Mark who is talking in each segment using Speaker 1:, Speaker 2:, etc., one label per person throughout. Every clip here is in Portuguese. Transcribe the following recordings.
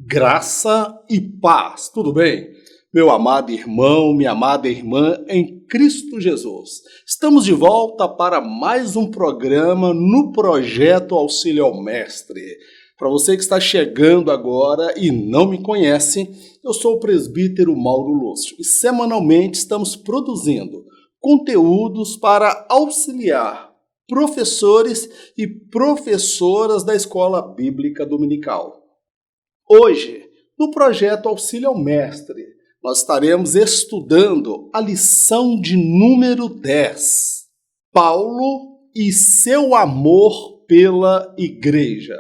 Speaker 1: Graça e paz, tudo bem? Meu amado irmão, minha amada irmã em Cristo Jesus. Estamos de volta para mais um programa no Projeto Auxílio ao Mestre. Para você que está chegando agora e não me conhece, eu sou o presbítero Mauro Lúcio e semanalmente estamos produzindo conteúdos para auxiliar professores e professoras da Escola Bíblica Dominical. Hoje, no projeto Auxílio ao Mestre, nós estaremos estudando a lição de número 10, Paulo e seu amor pela igreja.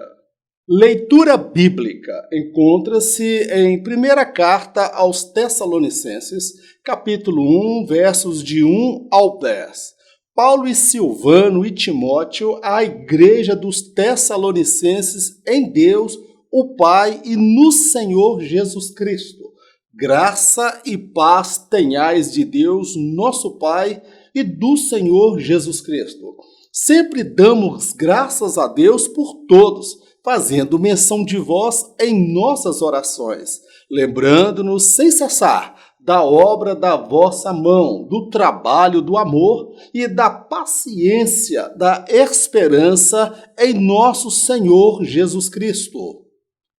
Speaker 1: Leitura bíblica encontra-se em primeira carta aos Tessalonicenses, capítulo 1, versos de 1 ao 10. Paulo e Silvano e Timóteo à igreja dos Tessalonicenses em Deus, o Pai e no Senhor Jesus Cristo. Graça e paz tenhais de Deus, nosso Pai, e do Senhor Jesus Cristo. Sempre damos graças a Deus por todos, fazendo menção de vós em nossas orações, lembrando-nos sem cessar da obra da vossa mão, do trabalho do amor e da paciência, da esperança em nosso Senhor Jesus Cristo.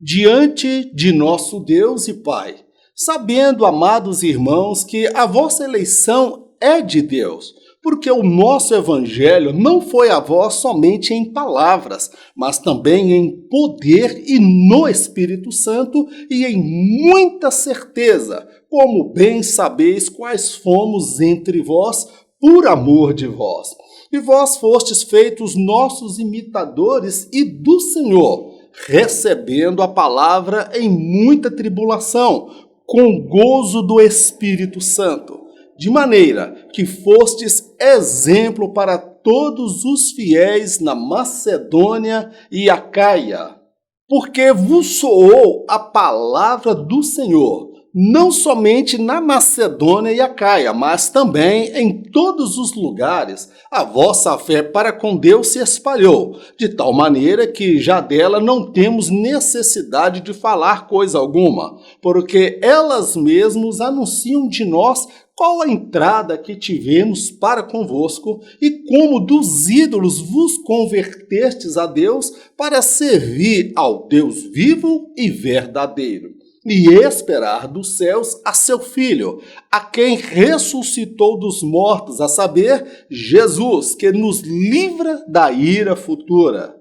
Speaker 1: Diante de nosso Deus e Pai, sabendo, amados irmãos, que a vossa eleição é de Deus, porque o nosso evangelho não foi a vós somente em palavras, mas também em poder e no Espírito Santo e em muita certeza, como bem sabeis quais fomos entre vós por amor de vós. E vós fostes feitos nossos imitadores e do Senhor, recebendo a palavra em muita tribulação, com gozo do Espírito Santo, de maneira que fostes exemplo para todos os fiéis na Macedônia e Acaia, porque vos soou a palavra do Senhor, não somente na Macedônia e Acaia, mas também em todos os lugares. A vossa fé para com Deus se espalhou, de tal maneira que já dela não temos necessidade de falar coisa alguma, porque elas mesmas anunciam de nós qual a entrada que tivemos para convosco e como dos ídolos vos convertestes a Deus para servir ao Deus vivo e verdadeiro, e esperar dos céus a seu Filho, a quem ressuscitou dos mortos, a saber, Jesus, que nos livra da ira futura.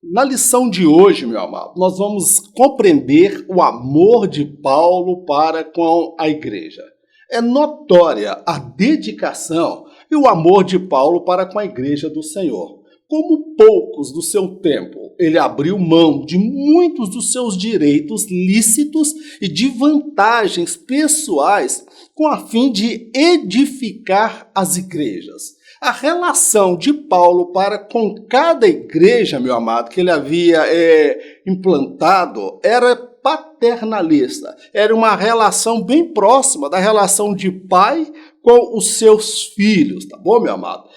Speaker 1: Na lição de hoje, meu amado, nós vamos compreender o amor de Paulo para com a igreja. É notória a dedicação e o amor de Paulo para com a igreja do Senhor. Como poucos do seu tempo, ele abriu mão de muitos dos seus direitos lícitos e de vantagens pessoais com a fim de edificar as igrejas. A relação de Paulo para com cada igreja, meu amado, que ele havia implantado, era paternalista. Era uma relação bem próxima da relação de pai com os seus filhos, tá bom, meu amado?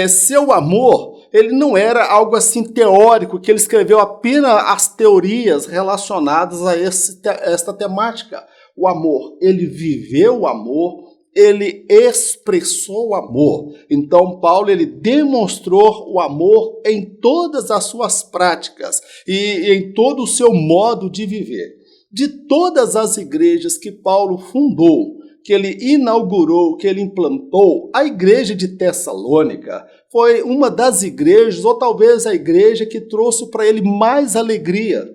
Speaker 1: Seu amor, ele não era algo assim teórico, que ele escreveu apenas as teorias relacionadas a esta temática. O amor, ele viveu o amor, ele expressou o amor. Então, Paulo, ele demonstrou o amor em todas as suas práticas e em todo o seu modo de viver. De todas as igrejas que Paulo fundou, que ele inaugurou, que ele implantou, a igreja de Tessalônica foi uma das igrejas, ou talvez a igreja que trouxe para ele mais alegria,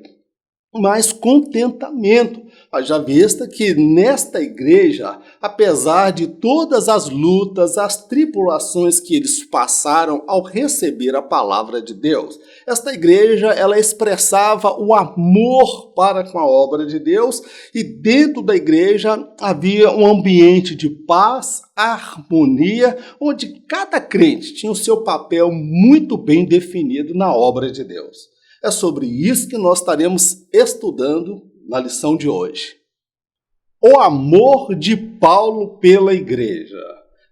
Speaker 1: mais contentamento. Haja vista que nesta igreja, apesar de todas as lutas, as tribulações que eles passaram ao receber a palavra de Deus, esta igreja, ela expressava o amor para com a obra de Deus, e dentro da igreja havia um ambiente de paz, harmonia, onde cada crente tinha o seu papel muito bem definido na obra de Deus. É sobre isso que nós estaremos estudando na lição de hoje. O amor de Paulo pela igreja.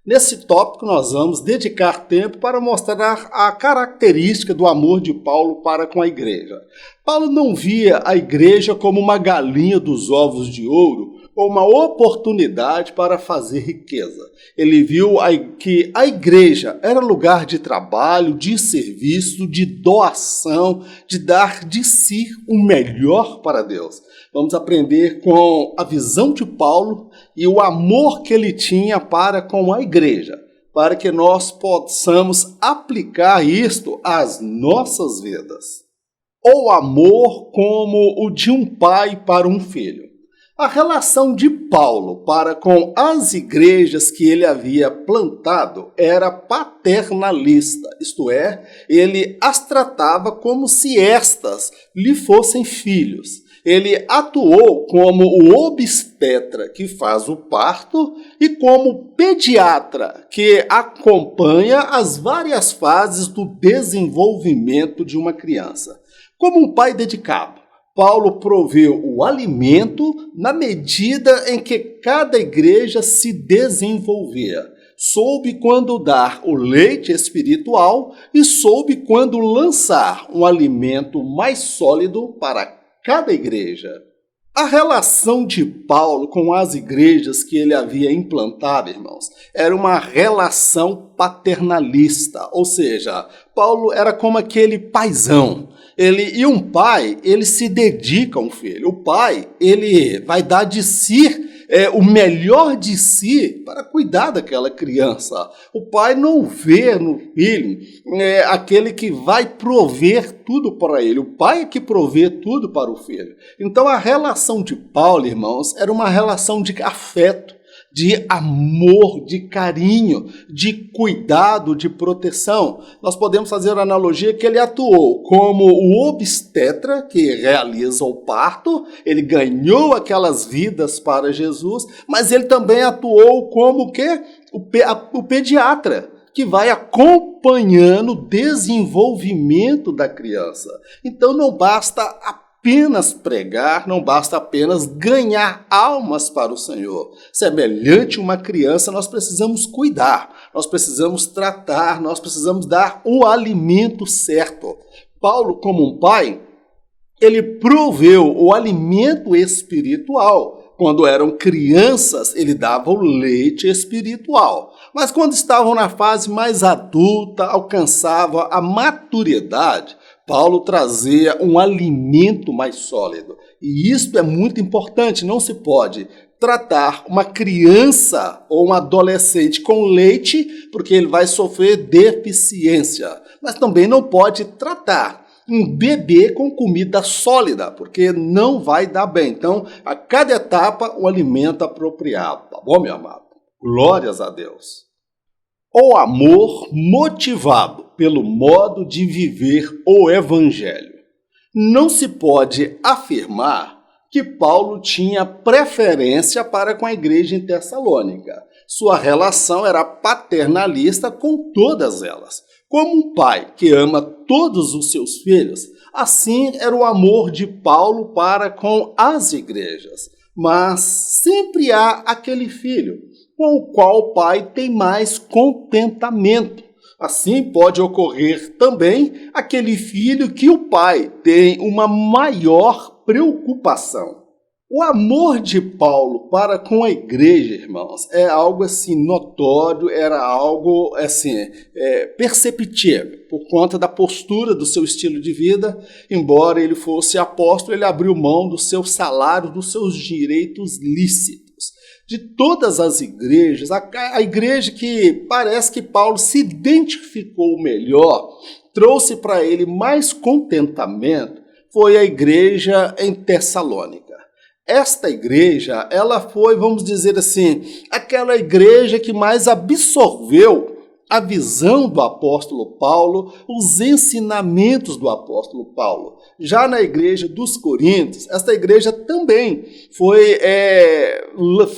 Speaker 1: Nesse tópico, nós vamos dedicar tempo para mostrar a característica do amor de Paulo para com a igreja. Paulo não via a igreja como uma galinha dos ovos de ouro ou uma oportunidade para fazer riqueza. Ele viu que a igreja era lugar de trabalho, de serviço, de doação, de dar de si o melhor para Deus. Vamos aprender com a visão de Paulo e o amor que ele tinha para com a igreja, para que nós possamos aplicar isto às nossas vidas. O amor como o de um pai para um filho. A relação de Paulo para com as igrejas que ele havia plantado era paternalista, isto é, ele as tratava como se estas lhe fossem filhos. Ele atuou como o obstetra que faz o parto e como pediatra que acompanha as várias fases do desenvolvimento de uma criança. Como um pai dedicado, Paulo proveu o alimento na medida em que cada igreja se desenvolvia. Soube quando dar o leite espiritual e soube quando lançar um alimento mais sólido para cada igreja. A relação de Paulo com as igrejas que ele havia implantado, irmãos, era uma relação paternalista, ou seja, Paulo era como aquele paizão. E um pai, ele se dedica a um filho. O pai, ele vai dar de si o melhor de si para cuidar daquela criança. O pai não vê no filho aquele que vai prover tudo para ele. O pai é que provê tudo para o filho. Então a relação de Paulo, irmãos, era uma relação de afeto, de amor, de carinho, de cuidado, de proteção. Nós podemos fazer a analogia que ele atuou como o obstetra que realiza o parto, ele ganhou aquelas vidas para Jesus, mas ele também atuou como o pediatra, que vai acompanhando o desenvolvimento da criança. Então não basta apenas pregar, não basta apenas ganhar almas para o Senhor. Semelhante a uma criança, nós precisamos cuidar, nós precisamos tratar, nós precisamos dar o alimento certo. Paulo, como um pai, ele proveu o alimento espiritual. Quando eram crianças, ele dava o leite espiritual. Mas quando estavam na fase mais adulta, alcançava a maturidade, Paulo trazia um alimento mais sólido. E isso é muito importante, não se pode tratar uma criança ou um adolescente com leite, porque ele vai sofrer deficiência. Mas também não pode tratar um bebê com comida sólida, porque não vai dar bem. Então, a cada etapa, o alimento apropriado. Tá bom, meu amado? Glórias a Deus. O amor motivado pelo modo de viver o Evangelho. Não se pode afirmar que Paulo tinha preferência para com a igreja em Tessalônica. Sua relação era paternalista com todas elas. Como um pai que ama todos os seus filhos, assim era o amor de Paulo para com as igrejas. Mas sempre há aquele filho com o qual o pai tem mais contentamento. Assim pode ocorrer também aquele filho que o pai tem uma maior preocupação. O amor de Paulo para com a igreja, irmãos, é algo assim notório, era algo assim perceptível por conta da postura do seu estilo de vida. Embora ele fosse apóstolo, ele abriu mão do seu salário, dos seus direitos lícitos. De todas as igrejas, a igreja que parece que Paulo se identificou melhor, trouxe para ele mais contentamento, foi a igreja em Tessalônica. Esta igreja, ela foi, vamos dizer assim, aquela igreja que mais absorveu a visão do apóstolo Paulo, os ensinamentos do apóstolo Paulo. Já na igreja dos Coríntios, esta igreja também foi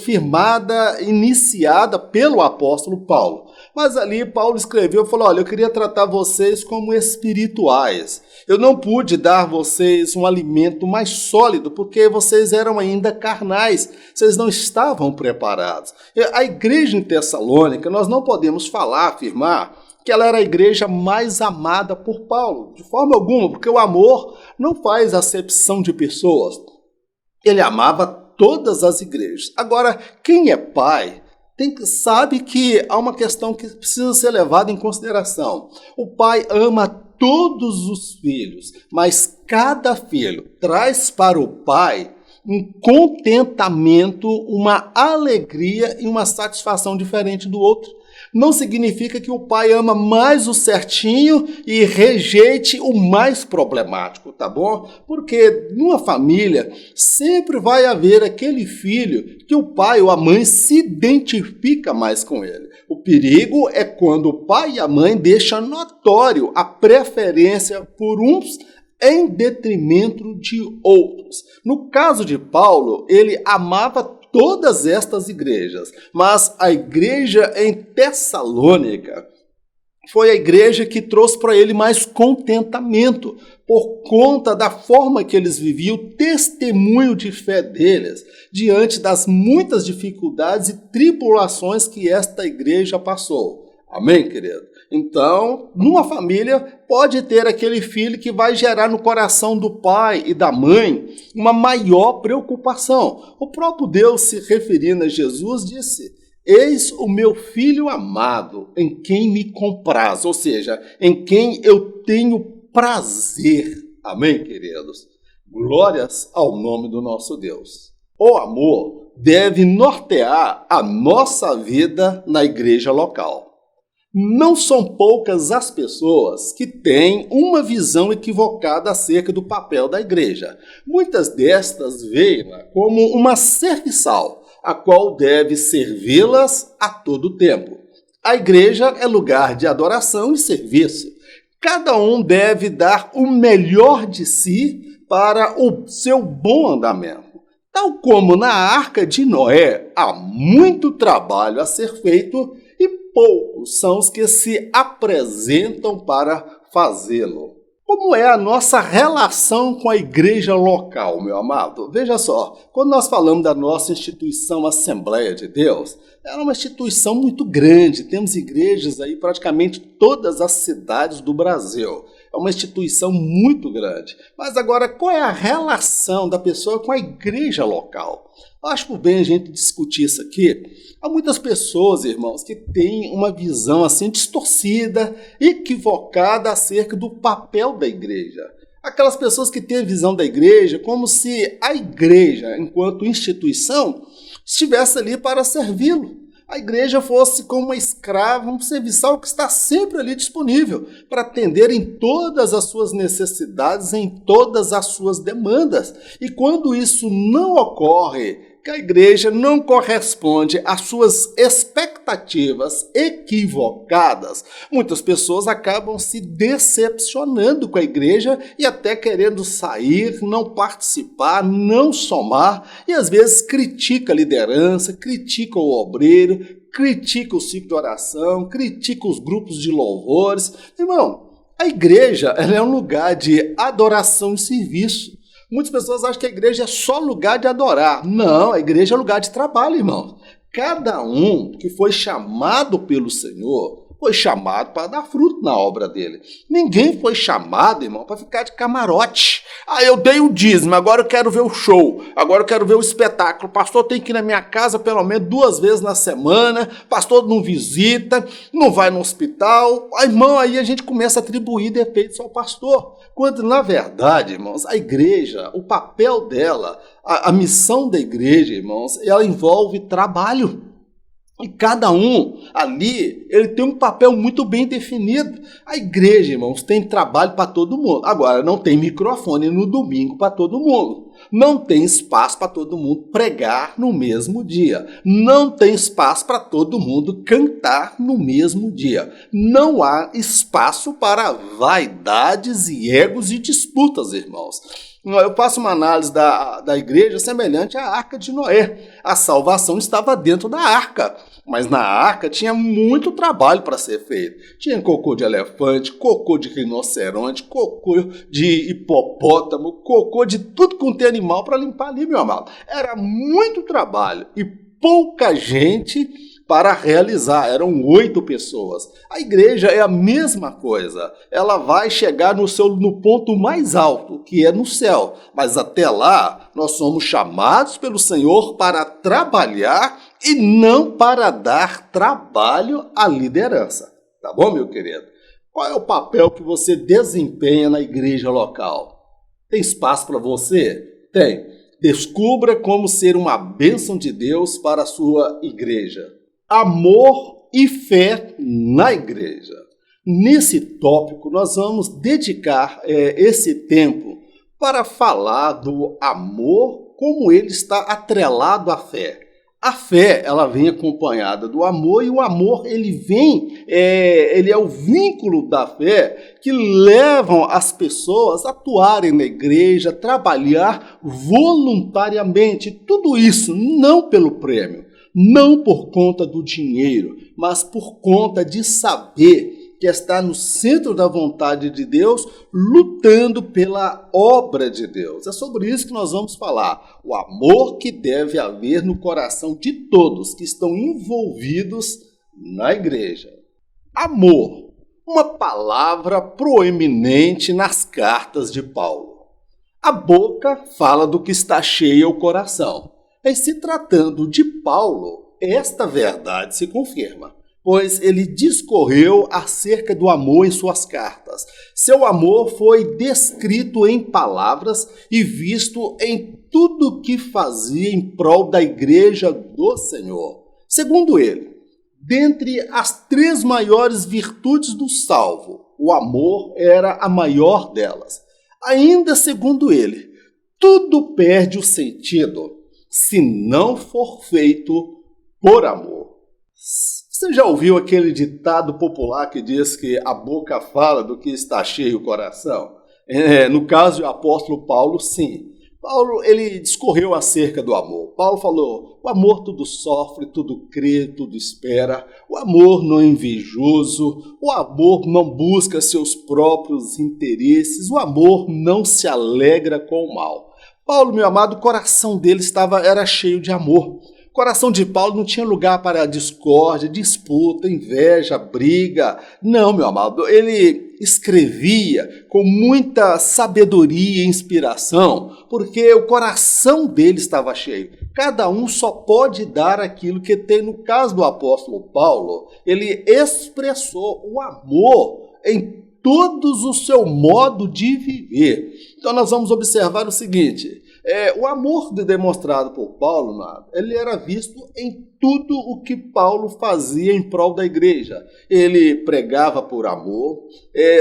Speaker 1: firmada, iniciada pelo apóstolo Paulo. Mas ali Paulo escreveu, falou, olha, eu queria tratar vocês como espirituais. Eu não pude dar a vocês um alimento mais sólido, porque vocês eram ainda carnais, vocês não estavam preparados. A igreja em Tessalônica, nós não podemos afirmar que ela era a igreja mais amada por Paulo, de forma alguma, porque o amor não faz acepção de pessoas. Ele amava todas as igrejas. Agora, quem é pai sabe que há uma questão que precisa ser levada em consideração. O pai ama todos os filhos, mas cada filho traz para o pai um contentamento, uma alegria e uma satisfação diferente do outro. Não significa que o pai ama mais o certinho e rejeite o mais problemático, tá bom? Porque numa família sempre vai haver aquele filho que o pai ou a mãe se identifica mais com ele. O perigo é quando o pai e a mãe deixam notório a preferência por uns em detrimento de outros. No caso de Paulo, ele amava todas estas igrejas, mas a igreja em Tessalônica foi a igreja que trouxe para ele mais contentamento, por conta da forma que eles viviam, o testemunho de fé deles, diante das muitas dificuldades e tribulações que esta igreja passou. Amém, querido? Então, numa família, pode ter aquele filho que vai gerar no coração do pai e da mãe uma maior preocupação. O próprio Deus, se referindo a Jesus, disse, eis o meu filho amado, em quem me compraz, ou seja, em quem eu tenho prazer. Amém, queridos? Glórias ao nome do nosso Deus. O amor deve nortear a nossa vida na igreja local. Não são poucas as pessoas que têm uma visão equivocada acerca do papel da igreja. Muitas destas veem-la como uma serviçal, a qual deve servi-las a todo tempo. A igreja é lugar de adoração e serviço. Cada um deve dar o melhor de si para o seu bom andamento. Tal como na Arca de Noé, há muito trabalho a ser feito e poucos são os que se apresentam para fazê-lo. Como é a nossa relação com a igreja local, meu amado? Veja só, quando nós falamos da nossa instituição Assembleia de Deus, ela é uma instituição muito grande, temos igrejas aí praticamente todas as cidades do Brasil. É uma instituição muito grande. Mas agora, qual é a relação da pessoa com a igreja local? Eu acho por bem a gente discutir isso aqui. Há muitas pessoas, irmãos, que têm uma visão assim distorcida, equivocada acerca do papel da igreja. Aquelas pessoas que têm a visão da igreja como se a igreja, enquanto instituição, estivesse ali para servi-lo. A igreja fosse como uma escrava, um serviçal que está sempre ali disponível para atender em todas as suas necessidades, em todas as suas demandas. E quando isso não ocorre, que a igreja não corresponde às suas expectativas equivocadas, muitas pessoas acabam se decepcionando com a igreja e até querendo sair, não participar, não somar, e às vezes critica a liderança, critica o obreiro, critica o ciclo de oração, critica os grupos de louvores. Irmão, a igreja ela é um lugar de adoração e serviço. Muitas pessoas acham que a igreja é só lugar de adorar. Não, a igreja é lugar de trabalho, irmão. Cada um que foi chamado pelo Senhor foi chamado para dar fruto na obra dele. Ninguém foi chamado, irmão, para ficar de camarote. Ah, eu dei o dízimo, agora eu quero ver o show, agora eu quero ver o espetáculo. O pastor tem que ir na minha casa pelo menos 2 vezes na semana, o pastor não visita, não vai no hospital. Ah, irmão, aí a gente começa a atribuir defeitos ao pastor. Quando, na verdade, irmãos, a igreja, o papel dela, a missão da igreja, irmãos, ela envolve trabalho. E cada um ali, ele tem um papel muito bem definido. A igreja, irmãos, tem trabalho para todo mundo. Agora, não tem microfone no domingo para todo mundo. Não tem espaço para todo mundo pregar no mesmo dia. Não tem espaço para todo mundo cantar no mesmo dia. Não há espaço para vaidades e egos e disputas, irmãos. Eu faço uma análise da igreja semelhante à Arca de Noé. A salvação estava dentro da arca. Mas na arca tinha muito trabalho para ser feito. Tinha cocô de elefante, cocô de rinoceronte, cocô de hipopótamo, cocô de tudo quanto é animal para limpar ali, meu amado. Era muito trabalho e pouca gente para realizar. Eram 8 pessoas. A igreja é a mesma coisa. Ela vai chegar no ponto mais alto, que é no céu. Mas até lá, nós somos chamados pelo Senhor para trabalhar e não para dar trabalho à liderança. Tá bom, meu querido? Qual é o papel que você desempenha na igreja local? Tem espaço para você? Tem. Descubra como ser uma bênção de Deus para a sua igreja. Amor e fé na igreja. Nesse tópico, nós vamos dedicar esse tempo para falar do amor, como ele está atrelado à fé. A fé, ela vem acompanhada do amor, e o amor, ele é o vínculo da fé que levam as pessoas a atuarem na igreja, trabalhar voluntariamente. Tudo isso não pelo prêmio, não por conta do dinheiro, mas por conta de saber que está no centro da vontade de Deus, lutando pela obra de Deus. É sobre isso que nós vamos falar. O amor que deve haver no coração de todos que estão envolvidos na igreja. Amor, uma palavra proeminente nas cartas de Paulo. A boca fala do que está cheio o coração. Em se tratando de Paulo, esta verdade se confirma, pois ele discorreu acerca do amor em suas cartas. Seu amor foi descrito em palavras e visto em tudo o que fazia em prol da igreja do Senhor. Segundo ele, dentre as 3 maiores virtudes do salvo, o amor era a maior delas. Ainda segundo ele, tudo perde o sentido se não for feito por amor. Você já ouviu aquele ditado popular que diz que a boca fala do que está cheio o coração? No caso do apóstolo Paulo, sim. Paulo, ele discorreu acerca do amor. Paulo falou, o amor tudo sofre, tudo crê, tudo espera. O amor não é invejoso. O amor não busca seus próprios interesses. O amor não se alegra com o mal. Paulo, meu amado, o coração dele era cheio de amor. O coração de Paulo não tinha lugar para discórdia, disputa, inveja, briga. Não, meu amado, ele escrevia com muita sabedoria e inspiração, porque o coração dele estava cheio. Cada um só pode dar aquilo que tem. No caso do apóstolo Paulo, ele expressou o amor em todos o seu modo de viver. Então nós vamos observar o seguinte, o amor demonstrado por Paulo, ele era visto em tudo o que Paulo fazia em prol da igreja. Ele pregava por amor,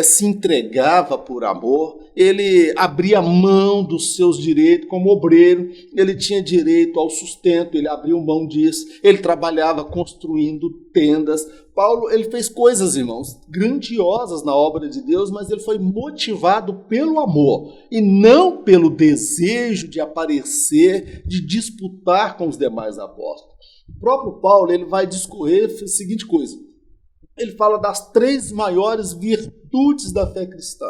Speaker 1: se entregava por amor, ele abria mão dos seus direitos como obreiro, ele tinha direito ao sustento, ele abriu mão disso, ele trabalhava construindo tendas. Paulo, ele fez coisas, irmãos, grandiosas na obra de Deus, mas ele foi motivado pelo amor e não pelo desejo de aparecer, de disputar com os demais apóstolos. O próprio Paulo, ele vai discorrer a seguinte coisa. Ele fala das 3 maiores virtudes da fé cristã.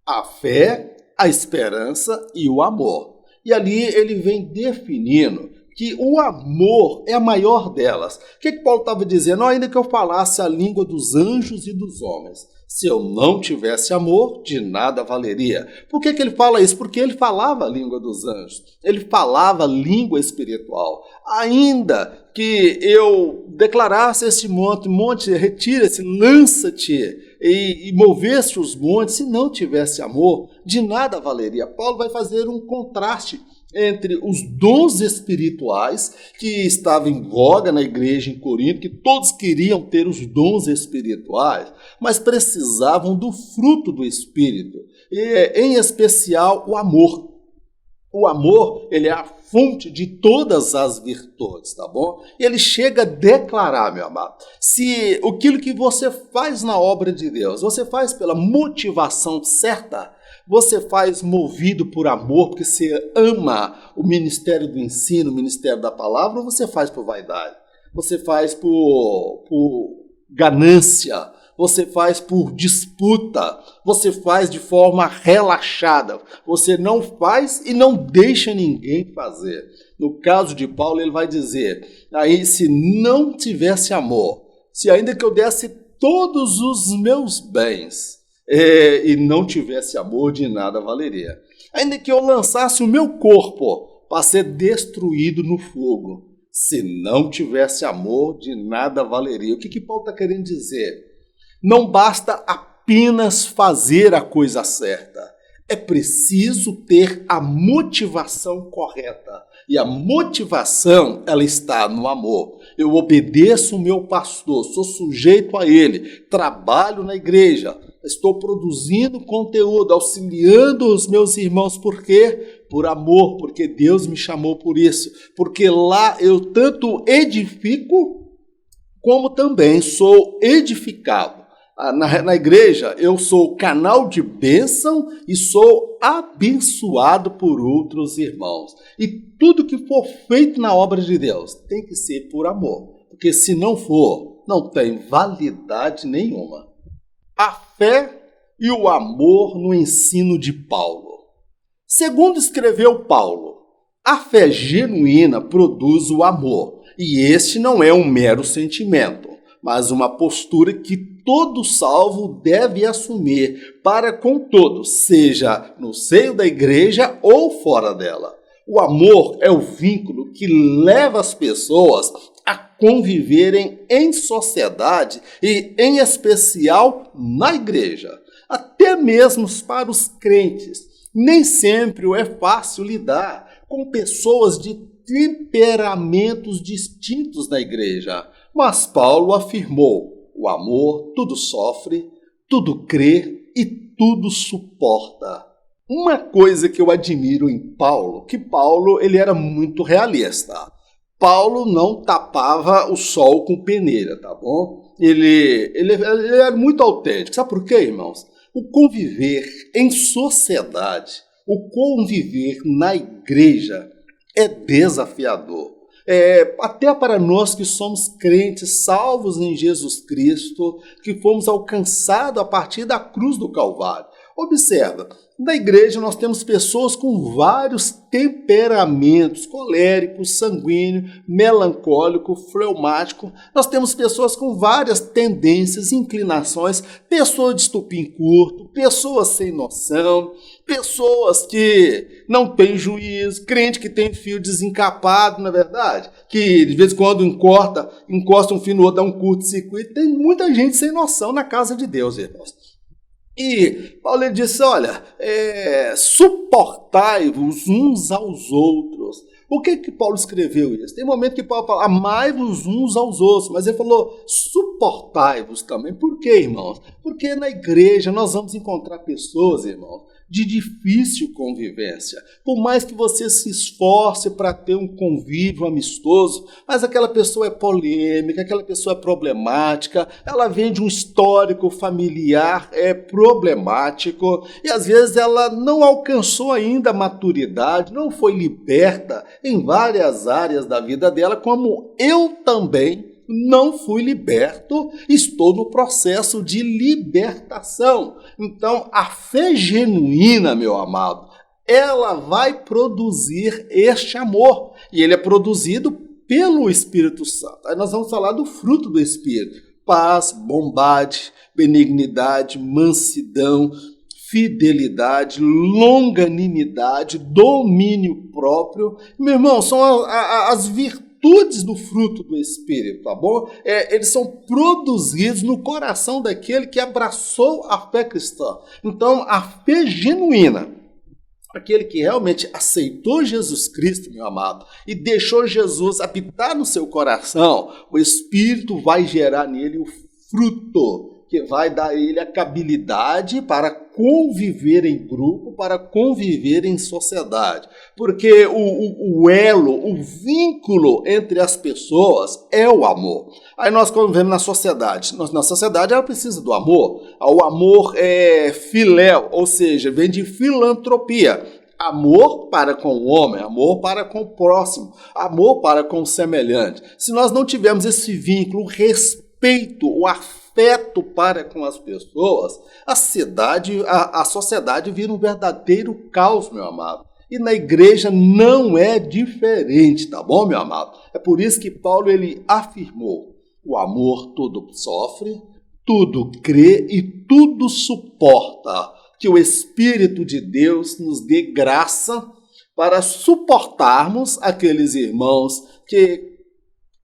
Speaker 1: A fé, a esperança e o amor. E ali ele vem definindo que o amor é a maior delas. O que Paulo estava dizendo? Ainda que eu falasse a língua dos anjos e dos homens, se eu não tivesse amor, de nada valeria. Por que ele fala isso? Porque ele falava a língua dos anjos, ele falava a língua espiritual. Ainda que eu declarasse esse monte, retira-se, lança-te, e movesse os montes, se não tivesse amor, de nada valeria. Paulo vai fazer um contraste entre os dons espirituais que estavam em voga na igreja em Corinto, que todos queriam ter os dons espirituais, mas precisavam do fruto do Espírito, e, em especial o amor. O amor, ele é a fonte de todas as virtudes, tá bom? E ele chega a declarar, meu amado, se aquilo que você faz na obra de Deus, você faz pela motivação certa, você faz movido por amor, porque você ama o ministério do ensino, o ministério da palavra, ou você faz por vaidade? você faz por ganância, você faz por disputa, você faz de forma relaxada, você não faz e não deixa ninguém fazer. No caso de Paulo, ele vai dizer, aí se não tivesse amor, se ainda que eu desse todos os meus bens e não tivesse amor, de nada valeria. Ainda que eu lançasse o meu corpo para ser destruído no fogo, se não tivesse amor, de nada valeria. O que Paulo está querendo dizer? Não basta apenas fazer a coisa certa. É preciso ter a motivação correta. E a motivação, ela está no amor. Eu obedeço o meu pastor, sou sujeito a ele, trabalho na igreja, estou produzindo conteúdo, auxiliando os meus irmãos. Por quê? Por amor, porque Deus me chamou por isso. Porque lá eu tanto edifico, como também sou edificado. Na igreja, eu sou canal de bênção e sou abençoado por outros irmãos. E tudo que for feito na obra de Deus tem que ser por amor. Porque se não for, não tem validade nenhuma. A fé e o amor no ensino de Paulo. Segundo escreveu Paulo, a fé genuína produz o amor. E este não é um mero sentimento, mas uma postura que todo salvo deve assumir para com todos, seja no seio da igreja ou fora dela. O amor é o vínculo que leva as pessoas a conviverem em sociedade e, em especial, na igreja. Até mesmo para os crentes, nem sempre é fácil lidar com pessoas de temperamentos distintos na igreja. Mas Paulo afirmou: o amor tudo sofre, tudo crê e tudo suporta. Uma coisa que eu admiro em Paulo, que Paulo ele era muito realista. Paulo não tapava o sol com peneira, tá bom? Ele era muito autêntico. Sabe por quê, irmãos? O conviver em sociedade, o conviver na igreja é desafiador. Até para nós que somos crentes, salvos em Jesus Cristo, que fomos alcançados a partir da cruz do Calvário. Observa, na igreja nós temos pessoas com vários temperamentos, colérico, sanguíneo, melancólico, fleumático. Nós temos pessoas com várias tendências, inclinações, pessoas de estupim curto, pessoas sem noção, pessoas que não têm juízo, crente que tem fio desencapado, na verdade, que de vez em quando encosta um fio no outro, dá um curto-circuito. Tem muita gente sem noção na casa de Deus, irmãos. E Paulo ele disse, olha, suportai-vos uns aos outros. Por que Paulo escreveu isso? Tem momento que Paulo fala, amai-vos uns aos outros, mas ele falou, suportai-vos também. Por quê, irmãos? Porque na igreja nós vamos encontrar pessoas, irmãos, de difícil convivência. Por mais que você se esforce para ter um convívio amistoso, mas aquela pessoa é polêmica, aquela pessoa é problemática, ela vem de um histórico familiar problemático, e às vezes ela não alcançou ainda a maturidade, não foi liberta em várias áreas da vida dela, como eu também não fui liberto, estou no processo de libertação. Então, a fé genuína, meu amado, ela vai produzir este amor. E ele é produzido pelo Espírito Santo. Aí nós vamos falar do fruto do Espírito. Paz, bondade, benignidade, mansidão, fidelidade, longanimidade, domínio próprio. Meu irmão, são as virtudes do fruto do Espírito, tá bom? Eles são produzidos no coração daquele que abraçou a fé cristã. Então, a fé genuína, aquele que realmente aceitou Jesus Cristo, meu amado, e deixou Jesus habitar no seu coração, o Espírito vai gerar nele o fruto, que vai dar a ele a habilidade para conviver em grupo, para conviver em sociedade. Porque o elo, o vínculo entre as pessoas é o amor. Aí nós quando vemos na sociedade, na sociedade ela precisa do amor. O amor é filéu, ou seja, vem de filantropia. amor para com o homem, amor para com o próximo, amor para com o semelhante. Se nós não tivermos esse vínculo, o respeito, o afeto para com as pessoas, a sociedade vira um verdadeiro caos, meu amado. E na igreja não é diferente, tá bom, meu amado? É por isso que Paulo ele afirmou: o amor tudo sofre, tudo crê e tudo suporta. Que o Espírito de Deus nos dê graça para suportarmos aqueles irmãos que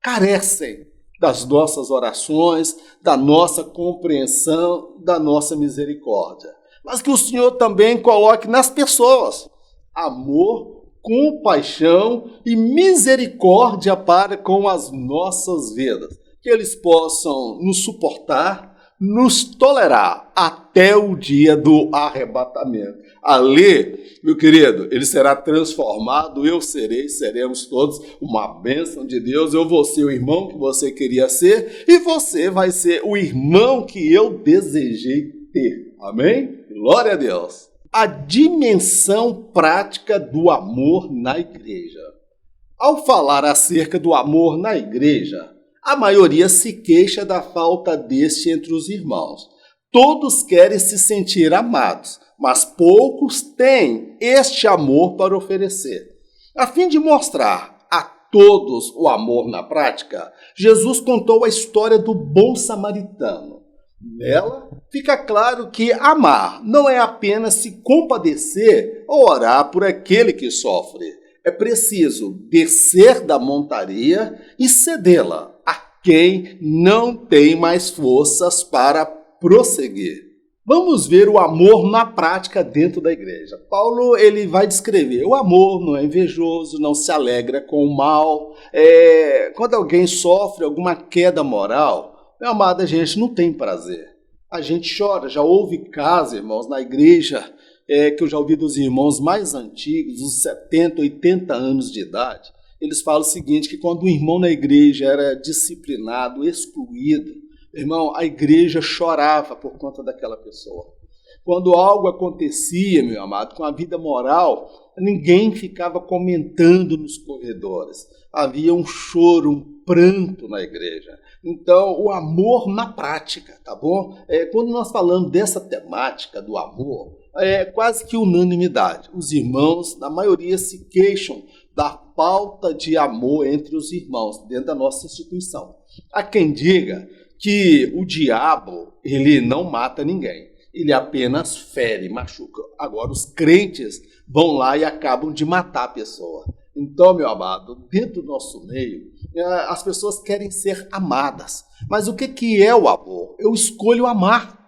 Speaker 1: carecem das nossas orações, da nossa compreensão, da nossa misericórdia. Mas que o Senhor também coloque nas pessoas amor, compaixão e misericórdia para com as nossas vidas. Que eles possam nos suportar, nos tolerar até o dia do arrebatamento. Ali, meu querido, ele será transformado, eu serei, seremos todos uma bênção de Deus. Eu vou ser o irmão que você queria ser e você vai ser o irmão que eu desejei ter. Amém? Glória a Deus. A dimensão prática do amor na igreja. Ao falar acerca do amor na igreja, a maioria se queixa da falta deste entre os irmãos. Todos querem se sentir amados, mas poucos têm este amor para oferecer. A fim de mostrar a todos o amor na prática, Jesus contou a história do bom samaritano. Nela, fica claro que amar não é apenas se compadecer ou orar por aquele que sofre. É preciso descer da montaria e cedê-la a quem não tem mais forças para prosseguir. Vamos ver o amor na prática dentro da igreja. Paulo ele vai descrever: o amor não é invejoso, não se alegra com o mal. Quando alguém sofre alguma queda moral, meu amado, a gente não tem prazer. A gente chora. Já houve casos, irmãos, na igreja, que eu já ouvi dos irmãos mais antigos, uns 70, 80 anos de idade. Eles falam o seguinte, que quando o irmão na igreja era disciplinado, excluído, irmão, a igreja chorava por conta daquela pessoa. Quando algo acontecia, meu amado, com a vida moral, ninguém ficava comentando nos corredores. Havia um choro, um pranto na igreja. Então, o amor na prática, tá bom? Quando nós falamos dessa temática do amor, é quase que unanimidade. Os irmãos, na maioria, se queixam da falta de amor entre os irmãos dentro da nossa instituição. Há quem diga que o diabo, ele não mata ninguém. Ele apenas fere, machuca. Agora, os crentes vão lá e acabam de matar a pessoa. Então, meu amado, dentro do nosso meio, as pessoas querem ser amadas. Mas o que é o amor? Eu escolho amar.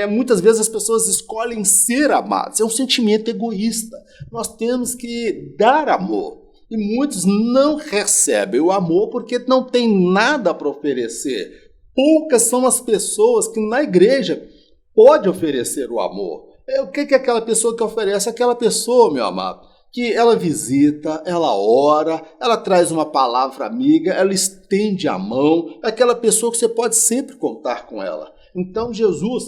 Speaker 1: Muitas vezes as pessoas escolhem ser amadas. É um sentimento egoísta. Nós temos que dar amor. E muitos não recebem o amor porque não tem nada para oferecer. Poucas são as pessoas que na igreja pode oferecer o amor. O que é aquela pessoa que oferece? Aquela pessoa, meu amado, que ela visita, ela ora, ela traz uma palavra amiga, ela estende a mão, é aquela pessoa que você pode sempre contar com ela. Então Jesus,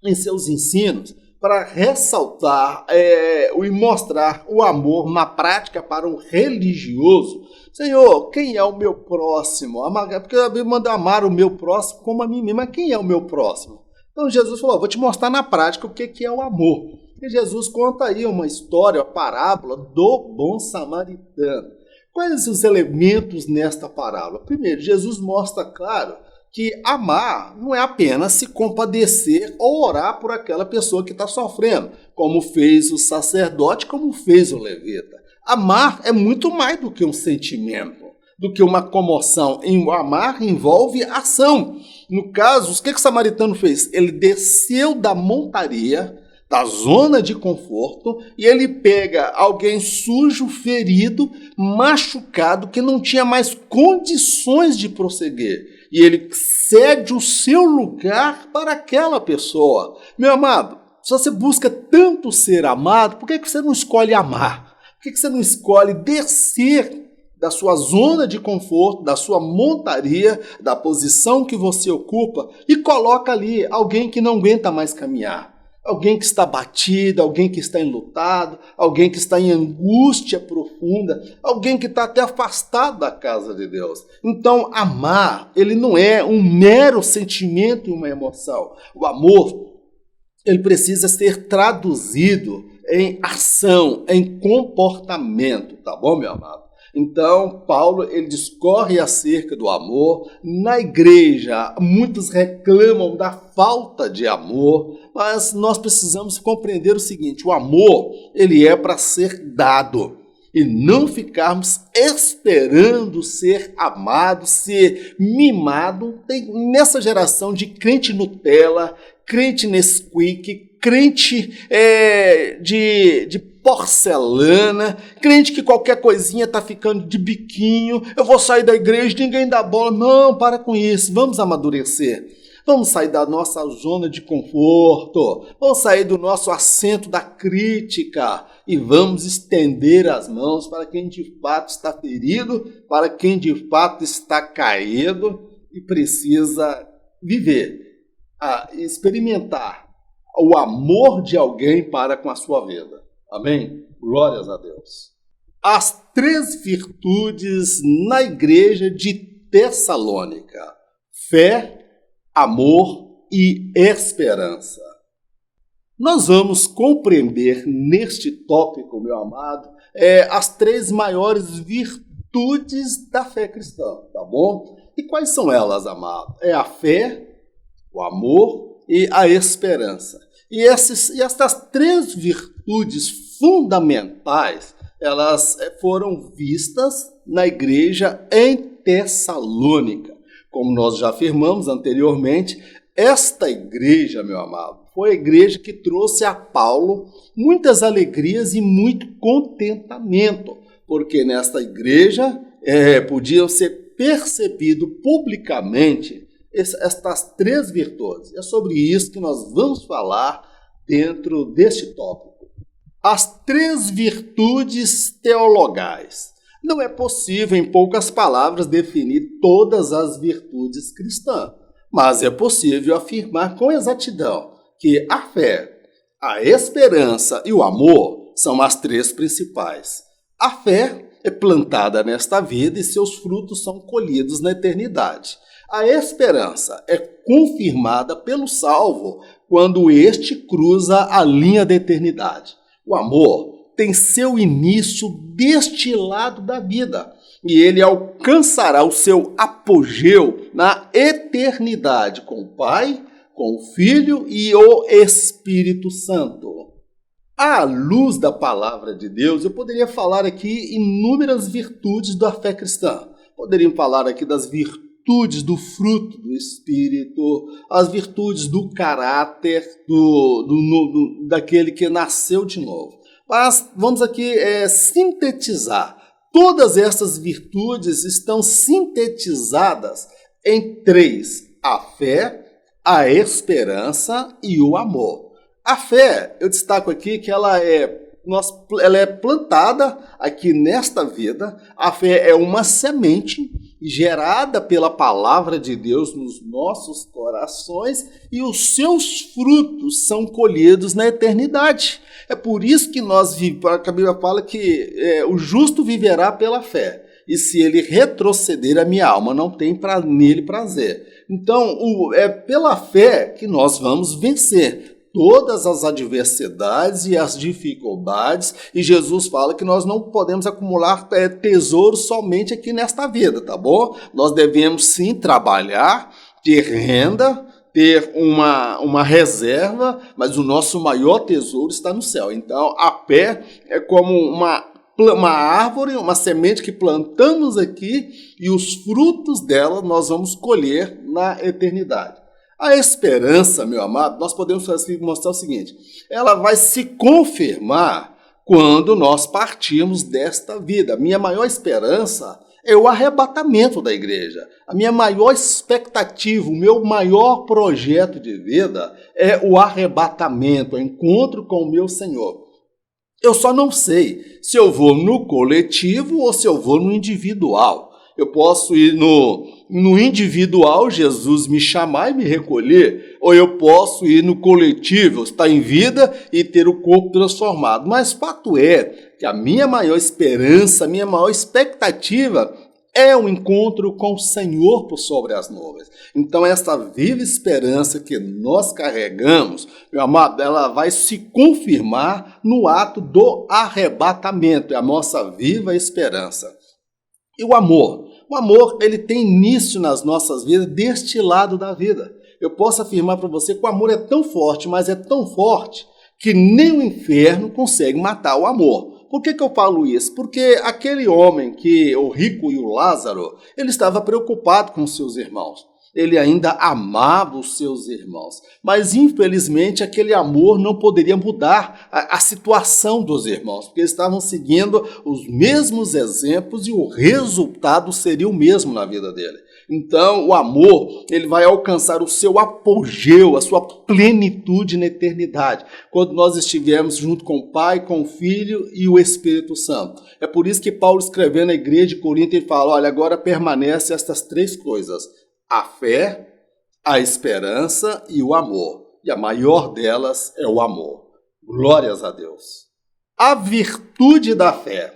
Speaker 1: em seus ensinos, para ressaltar e mostrar o amor na prática para o religioso, Senhor, quem é o meu próximo? Porque a Bíblia manda amar o meu próximo como a mim mesmo, mas quem é o meu próximo? Então Jesus falou, vou te mostrar na prática o que é o amor. E Jesus conta aí uma história, uma parábola do bom samaritano. Quais os elementos nesta parábola? Primeiro, Jesus mostra, claro, que amar não é apenas se compadecer ou orar por aquela pessoa que está sofrendo, como fez o sacerdote, como fez o levita. Amar é muito mais do que um sentimento, do que uma comoção. Amar envolve ação. No caso, o que o samaritano fez? Ele desceu da montaria, da zona de conforto, e ele pega alguém sujo, ferido, machucado, que não tinha mais condições de prosseguir. E ele cede o seu lugar para aquela pessoa. Meu amado, se você busca tanto ser amado, por que você não escolhe amar? Por que você não escolhe descer da sua zona de conforto, da sua montaria, da posição que você ocupa e coloca ali alguém que não aguenta mais caminhar? Alguém que está batido, alguém que está enlutado, alguém que está em angústia profunda, alguém que está até afastado da casa de Deus. Então, amar, ele não é um mero sentimento e uma emoção. O amor, ele precisa ser traduzido em ação, em comportamento, tá bom, meu amado? Então, Paulo, ele discorre acerca do amor. Na igreja, muitos reclamam da falta de amor, mas nós precisamos compreender o seguinte: o amor, ele é para ser dado, e não ficarmos esperando ser amado, ser mimado. Tem nessa geração de crente Nutella, crente Nesquik, crente de porcelana, crente que qualquer coisinha está ficando de biquinho, eu vou sair da igreja, ninguém dá bola. Não, para com isso, vamos amadurecer. Vamos sair da nossa zona de conforto, vamos sair do nosso assento da crítica e vamos estender as mãos para quem de fato está ferido, para quem de fato está caído e precisa viver, experimentar o amor de alguém para com a sua vida. Amém? Glórias a Deus. As 3 virtudes na igreja de Tessalônica: fé, amor e esperança. Nós vamos compreender neste tópico, meu amado, as 3 maiores virtudes da fé cristã, tá bom? E quais são elas, amado? É a fé, o amor e a esperança. E essas 3 virtudes fundamentais, elas foram vistas na igreja em Tessalônica. Como nós já afirmamos anteriormente, esta igreja, meu amado, foi a igreja que trouxe a Paulo muitas alegrias e muito contentamento, porque nesta igreja podiam ser percebido publicamente estas 3 virtudes. É sobre isso que nós vamos falar dentro deste tópico. As 3 virtudes teologais. Não é possível, em poucas palavras, definir todas as virtudes cristãs, mas é possível afirmar com exatidão que a fé, a esperança e o amor são as 3 principais. A fé é plantada nesta vida e seus frutos são colhidos na eternidade. A esperança é confirmada pelo salvo quando este cruza a linha da eternidade. O amor tem seu início deste lado da vida e ele alcançará o seu apogeu na eternidade com o Pai, com o Filho e o Espírito Santo. À luz da palavra de Deus, eu poderia falar aqui inúmeras virtudes da fé cristã. Poderíamos falar aqui das virtudes do fruto do Espírito, as virtudes do caráter daquele que nasceu de novo. Mas vamos aqui sintetizar. Todas essas virtudes estão sintetizadas em 3: a fé, a esperança e o amor. A fé, eu destaco aqui que ela é plantada aqui nesta vida. A fé é uma semente gerada pela palavra de Deus nos nossos corações e os seus frutos são colhidos na eternidade. É por isso que a Bíblia fala que o justo viverá pela fé. E se ele retroceder, a minha alma não tem nele prazer. Então, é pela fé que nós vamos vencer todas as adversidades e as dificuldades, e Jesus fala que nós não podemos acumular tesouros somente aqui nesta vida, tá bom? Nós devemos sim trabalhar, ter renda, ter uma reserva, mas o nosso maior tesouro está no céu. Então, a fé é como uma árvore, uma semente que plantamos aqui e os frutos dela nós vamos colher na eternidade. A esperança, meu amado, nós podemos mostrar o seguinte: ela vai se confirmar quando nós partirmos desta vida. A minha maior esperança é o arrebatamento da igreja. A minha maior expectativa, o meu maior projeto de vida é o arrebatamento, o encontro com o meu Senhor. Eu só não sei se eu vou no coletivo ou se eu vou no individual. Eu posso ir no individual, Jesus me chamar e me recolher, ou eu posso ir no coletivo, estar em vida e ter o corpo transformado. Mas fato é que a minha maior esperança, a minha maior expectativa é o encontro com o Senhor por sobre as nuvens. Então essa viva esperança que nós carregamos, meu amado, ela vai se confirmar no ato do arrebatamento, é a nossa viva esperança. E o amor? O amor, ele tem início nas nossas vidas, deste lado da vida. Eu posso afirmar para você que o amor é tão forte, mas é tão forte, que nem o inferno consegue matar o amor. Por que eu falo isso? Porque aquele homem, o rico e o Lázaro, ele estava preocupado com seus irmãos. Ele ainda amava os seus irmãos. Mas, infelizmente, aquele amor não poderia mudar a situação dos irmãos, porque eles estavam seguindo os mesmos exemplos e o resultado seria o mesmo na vida dele. Então, o amor, ele vai alcançar o seu apogeu, a sua plenitude na eternidade, quando nós estivermos junto com o Pai, com o Filho e o Espírito Santo. É por isso que Paulo, escrevendo na igreja de Corinto, ele fala, olha, agora permanece estas três coisas, a fé, a esperança e o amor. E a maior delas é o amor. Glórias a Deus. A virtude da fé.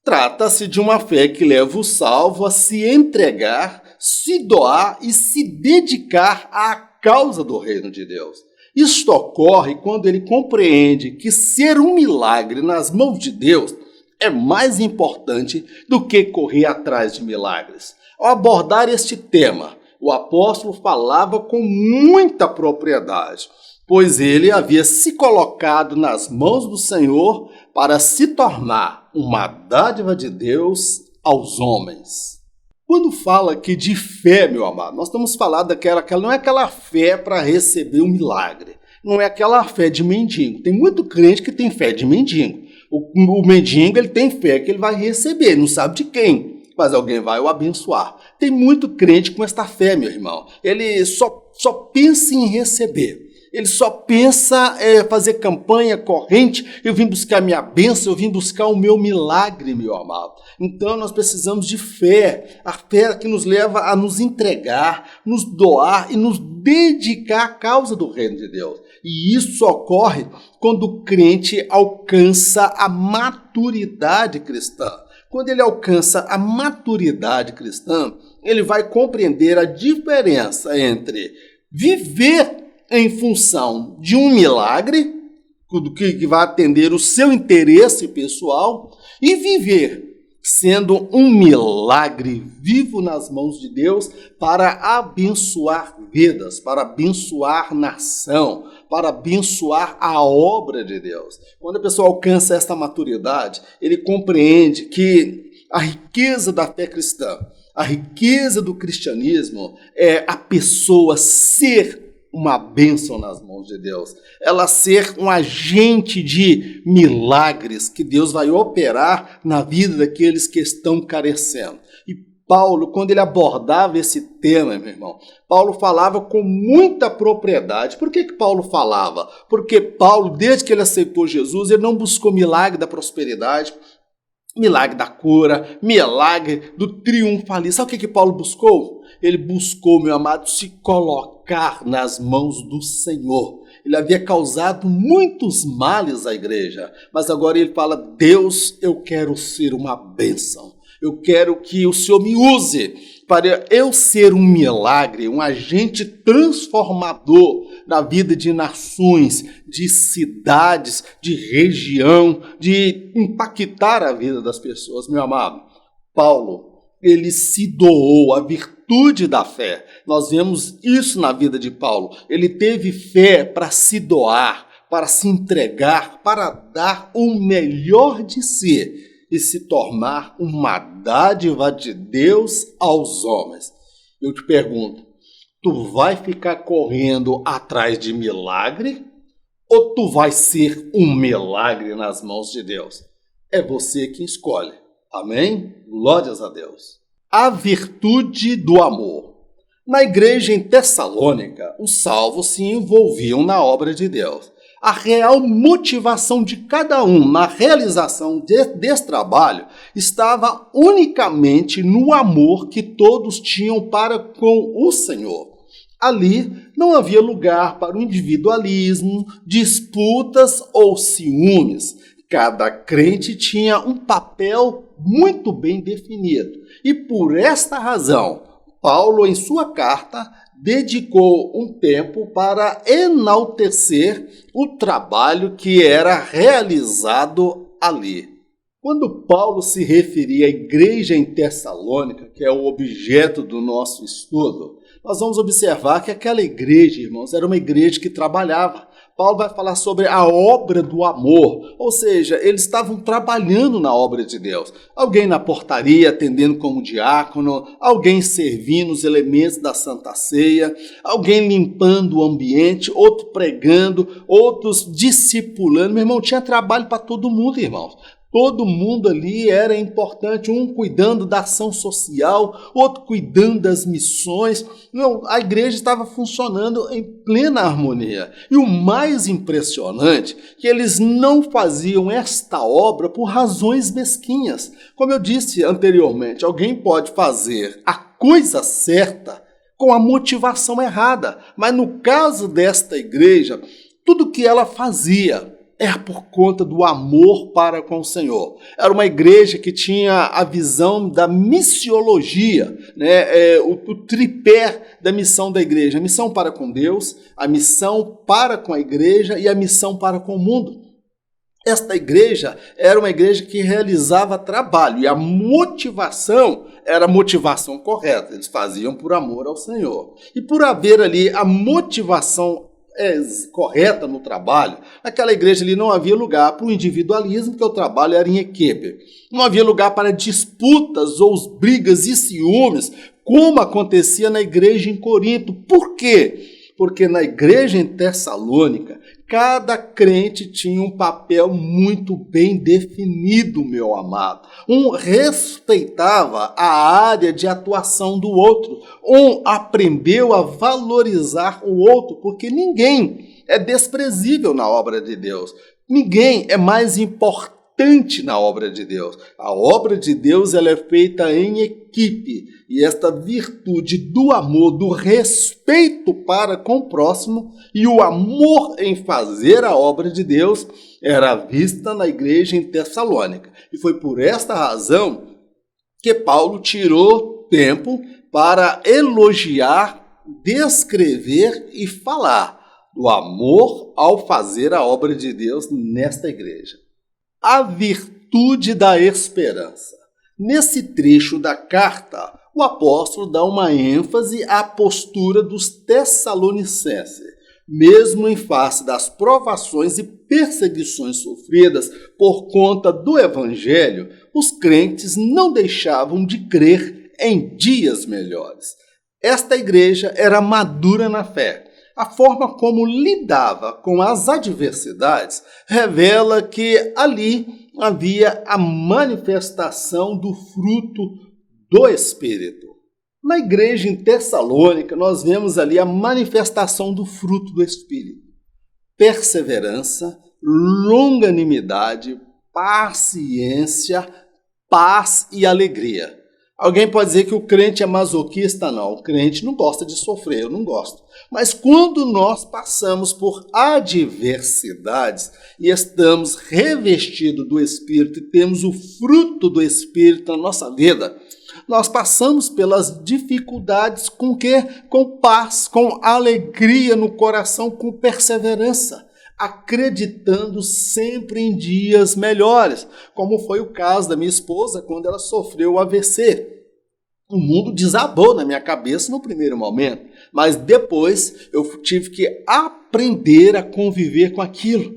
Speaker 1: Trata-se de uma fé que leva o salvo a se entregar, se doar e se dedicar à causa do reino de Deus. Isto ocorre quando ele compreende que ser um milagre nas mãos de Deus é mais importante do que correr atrás de milagres. Ao abordar este tema, o apóstolo falava com muita propriedade, pois ele havia se colocado nas mãos do Senhor para se tornar uma dádiva de Deus aos homens. Quando fala aqui de fé, meu amado, nós estamos falando daquela não é aquela fé para receber um milagre, não é aquela fé de mendigo. Tem muito crente que tem fé de mendigo. O mendigo, ele tem fé que ele vai receber, não sabe de quem, mas alguém vai o abençoar. Tem muito crente com esta fé, meu irmão. Ele só pensa em receber. Ele só pensa fazer campanha corrente, eu vim buscar minha bênção, eu vim buscar o meu milagre, meu amado. Então nós precisamos de fé, a fé que nos leva a nos entregar, nos doar e nos dedicar à causa do reino de Deus. E isso ocorre quando o crente alcança a maturidade cristã. Quando ele alcança a maturidade cristã, ele vai compreender a diferença entre viver em função de um milagre, que vai atender o seu interesse pessoal, e viver sendo um milagre vivo nas mãos de Deus para abençoar vidas, para abençoar nação, para abençoar a obra de Deus. Quando a pessoa alcança esta maturidade, ele compreende que a riqueza da fé cristã, a riqueza do cristianismo é a pessoa ser uma bênção nas mãos de Deus, ela ser um agente de milagres que Deus vai operar na vida daqueles que estão carecendo. E Paulo, quando ele abordava esse tema, meu irmão, Paulo falava com muita propriedade. Por que Paulo falava? Porque Paulo, desde que ele aceitou Jesus, ele não buscou milagre da prosperidade, milagre da cura, milagre do triunfalismo. Sabe o que Paulo buscou? Ele buscou, meu amado, se colocar nas mãos do Senhor. Ele havia causado muitos males à igreja, mas agora ele fala, Deus, eu quero ser uma bênção. Eu quero que o Senhor me use para eu ser um milagre, um agente transformador na vida de nações, de cidades, de região, de impactar a vida das pessoas. Meu amado, Paulo, ele se doou à virtude da fé. Nós vemos isso na vida de Paulo. Ele teve fé para se doar, para se entregar, para dar o melhor de si e se tornar uma dádiva de Deus aos homens. Eu te pergunto, tu vai ficar correndo atrás de milagre ou tu vai ser um milagre nas mãos de Deus? É você quem escolhe. Amém? Glórias a Deus. A virtude do amor. Na igreja em Tessalônica, os salvos se envolviam na obra de Deus. A real motivação de cada um na realização desse trabalho estava unicamente no amor que todos tinham para com o Senhor. Ali não havia lugar para o individualismo, disputas ou ciúmes. Cada crente tinha um papel muito bem definido. E por esta razão, Paulo, em sua carta, dedicou um tempo para enaltecer o trabalho que era realizado ali. Quando Paulo se referia à igreja em Tessalônica, que é o objeto do nosso estudo, nós vamos observar que aquela igreja, irmãos, era uma igreja que trabalhava. Paulo vai falar sobre a obra do amor, ou seja, eles estavam trabalhando na obra de Deus. Alguém na portaria atendendo como diácono, alguém servindo os elementos da Santa Ceia, alguém limpando o ambiente, outro pregando, outros discipulando. Meu irmão, tinha trabalho para todo mundo, irmãos. Todo mundo ali era importante, um cuidando da ação social, outro cuidando das missões. Não, a igreja estava funcionando em plena harmonia. E o mais impressionante é que eles não faziam esta obra por razões mesquinhas. Como eu disse anteriormente, alguém pode fazer a coisa certa com a motivação errada. Mas no caso desta igreja, tudo que ela fazia era por conta do amor para com o Senhor. Era uma igreja que tinha a visão da missiologia, né? O tripé da missão da igreja. A missão para com Deus, a missão para com a igreja e a missão para com o mundo. Esta igreja era uma igreja que realizava trabalho e a motivação era a motivação correta. Eles faziam por amor ao Senhor. E por haver ali a motivação correta no trabalho, naquela igreja ali não havia lugar para o individualismo, porque o trabalho era em equipe. Não havia lugar para disputas ou brigas e ciúmes, como acontecia na igreja em Corinto. Por quê? Porque na igreja em Tessalônica, cada crente tinha um papel muito bem definido, meu amado. Um respeitava a área de atuação do outro. Um aprendeu a valorizar o outro, porque ninguém é desprezível na obra de Deus. Ninguém é mais importante na obra de Deus. A obra de Deus ela é feita em equipe. E esta virtude do amor, do respeito para com o próximo e o amor em fazer a obra de Deus era vista na igreja em Tessalônica. E foi por esta razão que Paulo tirou tempo para elogiar, descrever e falar do amor ao fazer a obra de Deus nesta igreja. A virtude da esperança. Nesse trecho da carta, o apóstolo dá uma ênfase à postura dos tessalonicenses. Mesmo em face das provações e perseguições sofridas por conta do evangelho, os crentes não deixavam de crer em dias melhores. Esta igreja era madura na fé. A forma como lidava com as adversidades revela que ali havia a manifestação do fruto do Espírito. Na igreja em Tessalônica, nós vemos ali a manifestação do fruto do Espírito. Perseverança, longanimidade, paciência, paz e alegria. Alguém pode dizer que o crente é masoquista? Não, o crente não gosta de sofrer, eu não gosto. Mas quando nós passamos por adversidades e estamos revestidos do Espírito e temos o fruto do Espírito na nossa vida, nós passamos pelas dificuldades com quê? Com paz, com alegria no coração, com perseverança, acreditando sempre em dias melhores, como foi o caso da minha esposa quando ela sofreu o AVC. O mundo desabou na minha cabeça no primeiro momento, mas depois eu tive que aprender a conviver com aquilo,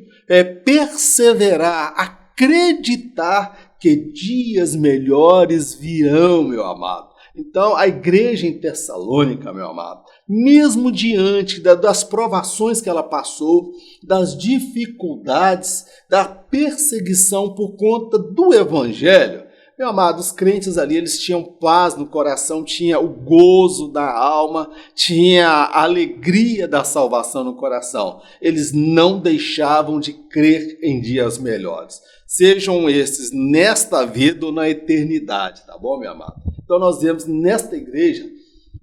Speaker 1: perseverar, acreditar que dias melhores virão, meu amado. Então, a igreja em Tessalônica, meu amado, mesmo diante das provações que ela passou, das dificuldades, da perseguição por conta do evangelho, Meu amado, os crentes ali, eles tinham paz no coração, tinha o gozo da alma, tinha a alegria da salvação no coração. Eles não deixavam de crer em dias melhores. Sejam esses nesta vida ou na eternidade, tá bom, meu amado? Então nós vemos nesta igreja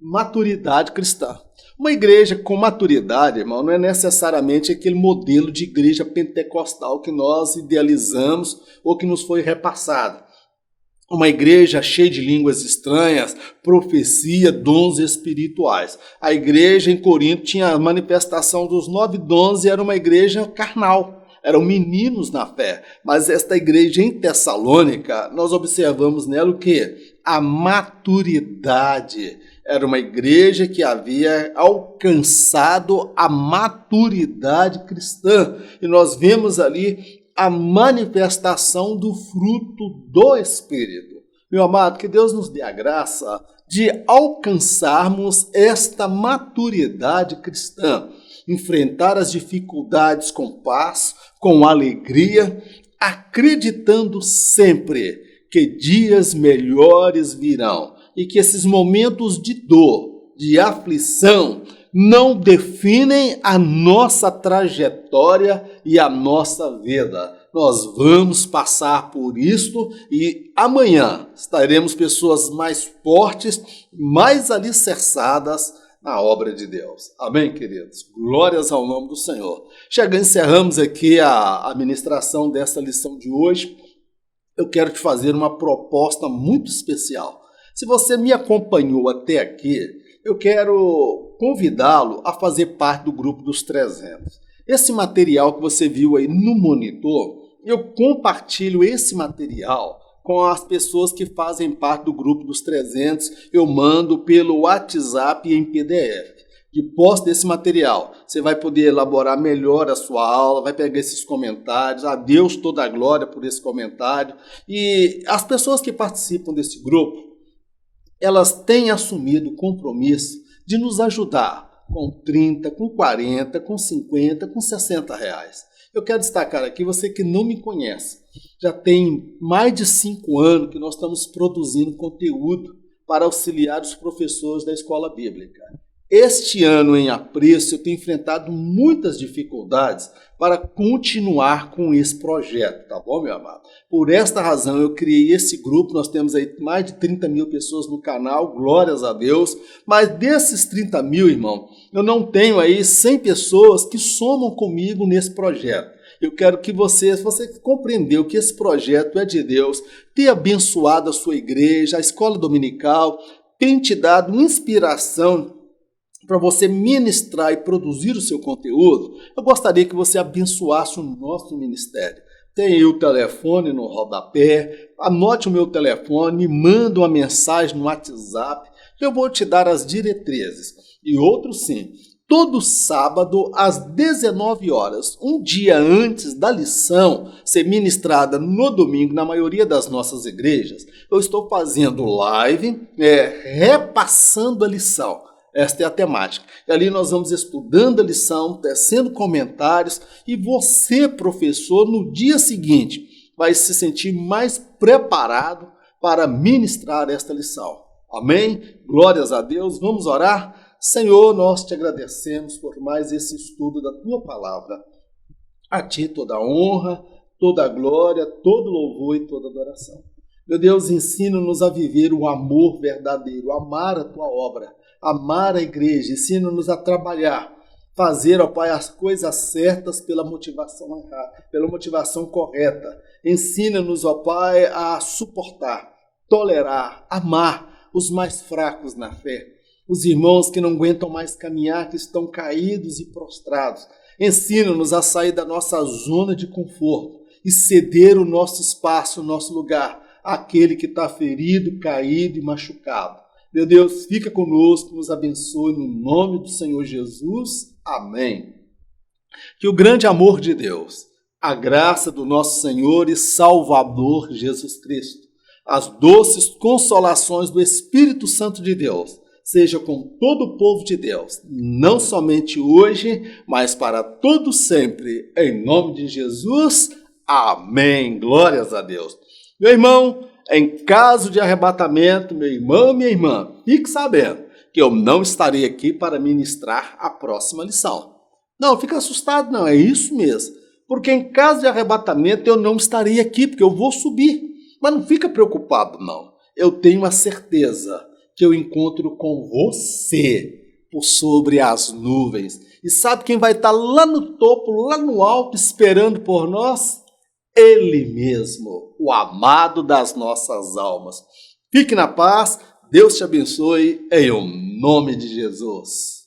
Speaker 1: maturidade cristã. Uma igreja com maturidade, irmão, não é necessariamente aquele modelo de igreja pentecostal que nós idealizamos ou que nos foi repassado. Uma igreja cheia de línguas estranhas, profecia, dons espirituais. A igreja em Corinto tinha a manifestação dos 9 dons e era uma igreja carnal. Eram meninos na fé. Mas esta igreja em Tessalônica, nós observamos nela o quê? A maturidade. Era uma igreja que havia alcançado a maturidade cristã. E nós vemos ali a manifestação do fruto do Espírito. Meu amado, que Deus nos dê a graça de alcançarmos esta maturidade cristã, enfrentar as dificuldades com paz, com alegria, acreditando sempre que dias melhores virão e que esses momentos de dor, de aflição, não definem a nossa trajetória e a nossa vida. Nós vamos passar por isto e amanhã estaremos pessoas mais fortes, mais alicerçadas na obra de Deus. Amém, queridos? Glórias ao nome do Senhor. Encerramos aqui a ministração dessa lição de hoje. Eu quero te fazer uma proposta muito especial. Se você me acompanhou até aqui, eu quero convidá-lo a fazer parte do grupo dos 300. Esse material que você viu aí no monitor, eu compartilho esse material com as pessoas que fazem parte do grupo dos 300. Eu mando pelo WhatsApp em PDF. De posse desse material, você vai poder elaborar melhor a sua aula, vai pegar esses comentários, a Deus toda a glória por esse comentário. E as pessoas que participam desse grupo, elas têm assumido o compromisso de nos ajudar com 30, com 40, com 50, com 60 reais. Eu quero destacar aqui, você que não me conhece, já tem mais de 5 anos que nós estamos produzindo conteúdo para auxiliar os professores da escola bíblica. Este ano, em apreço, eu tenho enfrentado muitas dificuldades para continuar com esse projeto, tá bom, meu amado? Por esta razão, eu criei esse grupo. Nós temos aí mais de 30 mil pessoas no canal, glórias a Deus. Mas desses 30 mil, irmão, eu não tenho aí 100 pessoas que somam comigo nesse projeto. Eu quero que você compreendeu que esse projeto é de Deus, tem abençoado a sua igreja, a escola dominical, tem te dado inspiração para você ministrar e produzir o seu conteúdo. Eu gostaria que você abençoasse o nosso ministério. Tem aí o telefone no rodapé, anote o meu telefone, me manda uma mensagem no WhatsApp, que eu vou te dar as diretrizes. E outro sim, todo sábado às 19 horas, um dia antes da lição ser ministrada no domingo, na maioria das nossas igrejas, eu estou fazendo live, repassando a lição. Esta é a temática. E ali nós vamos estudando a lição, tecendo comentários, e você, professor, no dia seguinte, vai se sentir mais preparado para ministrar esta lição. Amém? Glórias a Deus. Vamos orar? Senhor, nós te agradecemos por mais esse estudo da tua palavra. A ti toda a honra, toda a glória, todo louvor e toda adoração. Meu Deus, ensina-nos a viver o amor verdadeiro, amar a tua obra, amar a igreja, ensina-nos a trabalhar, fazer, ó Pai, as coisas certas pela motivação errada, pela motivação correta. Ensina-nos, ó Pai, a suportar, tolerar, amar os mais fracos na fé, os irmãos que não aguentam mais caminhar, que estão caídos e prostrados. Ensina-nos a sair da nossa zona de conforto e ceder o nosso espaço, o nosso lugar, àquele que está ferido, caído e machucado. Meu Deus, fica conosco, nos abençoe no nome do Senhor Jesus. Amém. Que o grande amor de Deus, a graça do nosso Senhor e Salvador Jesus Cristo, as doces consolações do Espírito Santo de Deus, seja com todo o povo de Deus, não somente hoje, mas para todo sempre, em nome de Jesus. Amém. Glórias a Deus. Meu irmão, Em caso de arrebatamento, meu irmão, minha irmã, fique sabendo que eu não estarei aqui para ministrar a próxima lição. Não, fica assustado não, é isso mesmo. Porque em caso de arrebatamento eu não estarei aqui, porque eu vou subir. Mas não fica preocupado não. Eu tenho a certeza que eu encontro com você por sobre as nuvens. E sabe quem vai estar lá no topo, lá no alto, esperando por nós? Ele mesmo, o amado das nossas almas. Fique na paz, Deus te abençoe, em nome de Jesus.